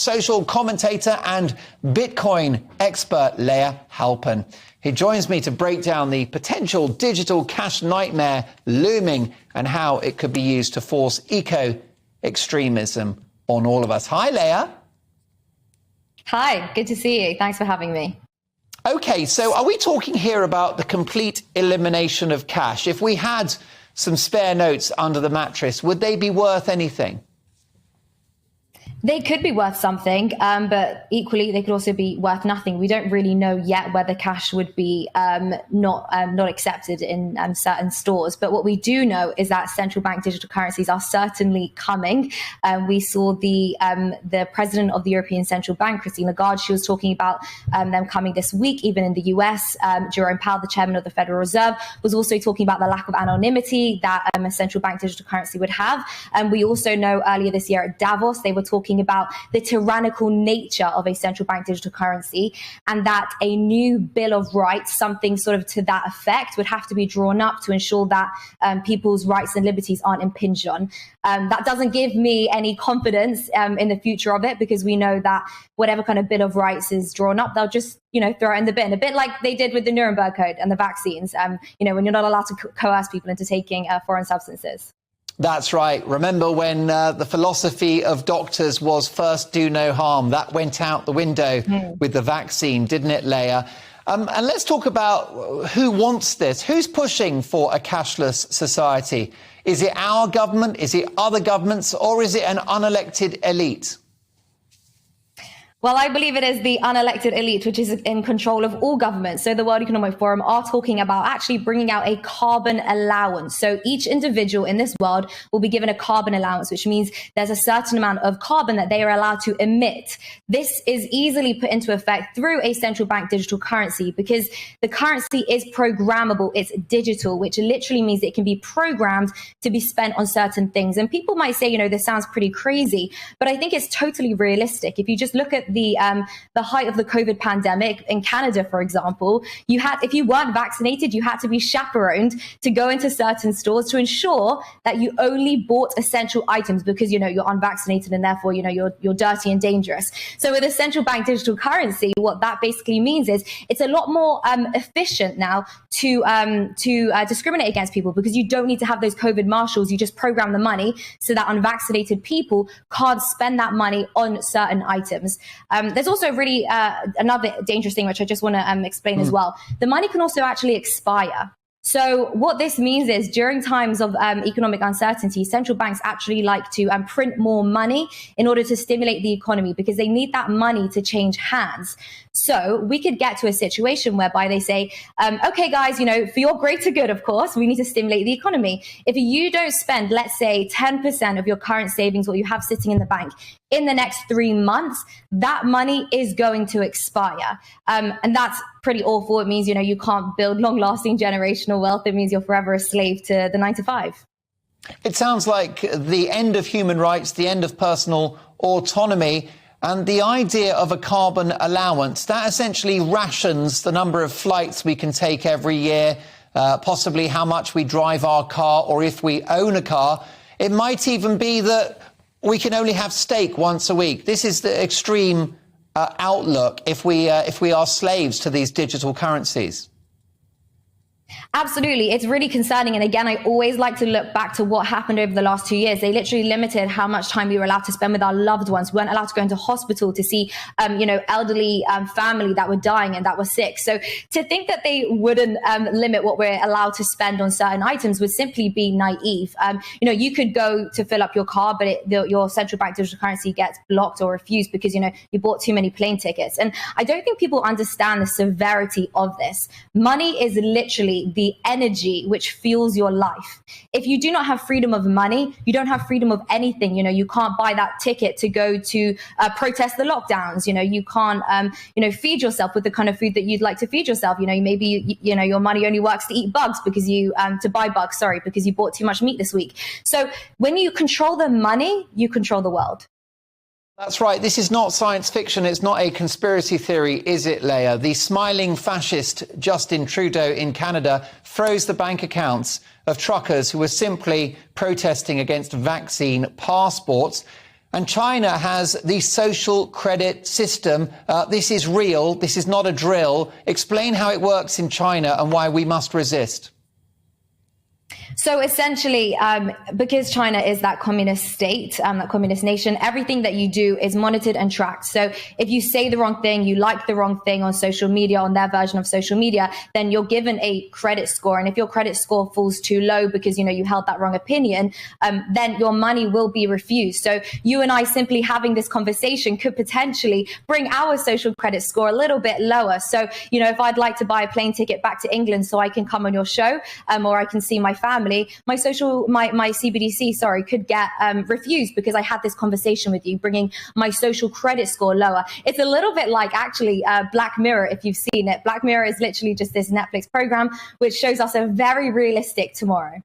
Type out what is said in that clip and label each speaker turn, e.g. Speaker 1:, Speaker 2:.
Speaker 1: social commentator and Bitcoin expert Layah Heilpern. He joins me to break down the potential digital cash nightmare looming and how it could be used to force eco-extremism on all of us. Hi, Layah.
Speaker 2: Hi, good to see you. Thanks for having me.
Speaker 1: Okay, so are we talking here about the complete elimination of cash? If we had some spare notes under the mattress, would they be worth anything?
Speaker 2: They could be worth something, but equally they could also be worth nothing. We don't really know yet whether cash would be not accepted in certain stores. But what we do know is that central bank digital currencies are certainly coming. We saw the president of the European Central Bank, Christine Lagarde, she was talking about them coming this week, even in the US. Jerome Powell, the chairman of the Federal Reserve, was also talking about the lack of anonymity that a central bank digital currency would have. And we also know earlier this year at Davos, they were talking about the tyrannical nature of a central bank digital currency, and that a new Bill of Rights, something sort of to that effect, would have to be drawn up to ensure that people's rights and liberties aren't impinged on. That doesn't give me any confidence in the future of it, because we know that whatever kind of Bill of Rights is drawn up, they'll just throw it in the bin, a bit like they did with the Nuremberg Code and the vaccines, when you're not allowed to coerce people into taking foreign substances.
Speaker 1: That's right. Remember when the philosophy of doctors was first do no harm? That went out the window with the vaccine, didn't it, Layah? And let's talk about who wants this. Who's pushing for a cashless society? Is it our government? Is it other governments? Or is it an unelected elite?
Speaker 2: Well, I believe it is the unelected elite, which is in control of all governments. So the World Economic Forum are talking about actually bringing out a carbon allowance. So each individual in this world will be given a carbon allowance, which means there's a certain amount of carbon that they are allowed to emit. This is easily put into effect through a central bank digital currency, because the currency is programmable. It's digital, which literally means it can be programmed to be spent on certain things. And people might say, this sounds pretty crazy, but I think it's totally realistic. If you just look at the height of the COVID pandemic in Canada, for example, if you weren't vaccinated, you had to be chaperoned to go into certain stores to ensure that you only bought essential items, because you're unvaccinated and therefore you're dirty and dangerous. So with a central bank digital currency, what that basically means is it's a lot more efficient now to discriminate against people, because you don't need to have those COVID marshals. You just program the money so that unvaccinated people can't spend that money on certain items. There's also really another dangerous thing, which I just want to explain as well. The money can also actually expire. So what this means is during times of economic uncertainty, central banks actually like to print more money in order to stimulate the economy, because they need that money to change hands. So we could get to a situation whereby they say, okay, guys, for your greater good, of course, we need to stimulate the economy. If you don't spend, let's say, 10% of your current savings, what you have sitting in the bank, in the next 3 months, that money is going to expire. And that's pretty awful. It means, you can't build long-lasting generational wealth. It means you're forever a slave to the 9 to 5.
Speaker 1: It sounds like the end of human rights, the end of personal autonomy, and the idea of a carbon allowance, that essentially rations the number of flights we can take every year, possibly how much we drive our car, or if we own a car. It might even be that we can only have steak once a week. This is the extreme outlook if we are slaves to these digital currencies.
Speaker 2: Absolutely. It's really concerning. And again, I always like to look back to what happened over the last 2 years. They literally limited how much time we were allowed to spend with our loved ones. We weren't allowed to go into hospital to see, elderly family that were dying and that were sick. So to think that they wouldn't limit what we're allowed to spend on certain items would simply be naive. You could go to fill up your car, but your central bank digital currency gets blocked or refused because, you bought too many plane tickets. And I don't think people understand the severity of this. Money is literally the energy which fuels your life. If you do not have freedom of money, you don't have freedom of anything. You can't buy that ticket to go to protest the lockdowns. You can't, feed yourself with the kind of food that you'd like to feed yourself. Maybe, your money only works to eat bugs because because you bought too much meat this week. So when you control the money, you control the world.
Speaker 1: That's right. This is not science fiction. It's not a conspiracy theory, is it, Layah? The smiling fascist Justin Trudeau in Canada froze the bank accounts of truckers who were simply protesting against vaccine passports. And China has the social credit system. This is real. This is not a drill. Explain how it works in China and why we must resist.
Speaker 2: So essentially, because China is that communist state, that communist nation, everything that you do is monitored and tracked. So if you say the wrong thing, you like the wrong thing on social media, on their version of social media, then you're given a credit score. And if your credit score falls too low because, you held that wrong opinion, then your money will be refused. So you and I simply having this conversation could potentially bring our social credit score a little bit lower. So, if I'd like to buy a plane ticket back to England so I can come on your show, or I can see my family, my CBDC, could get refused because I had this conversation with you, bringing my social credit score lower. It's a little bit like actually Black Mirror, if you've seen it. Black Mirror is literally just this Netflix program which shows us a very realistic tomorrow.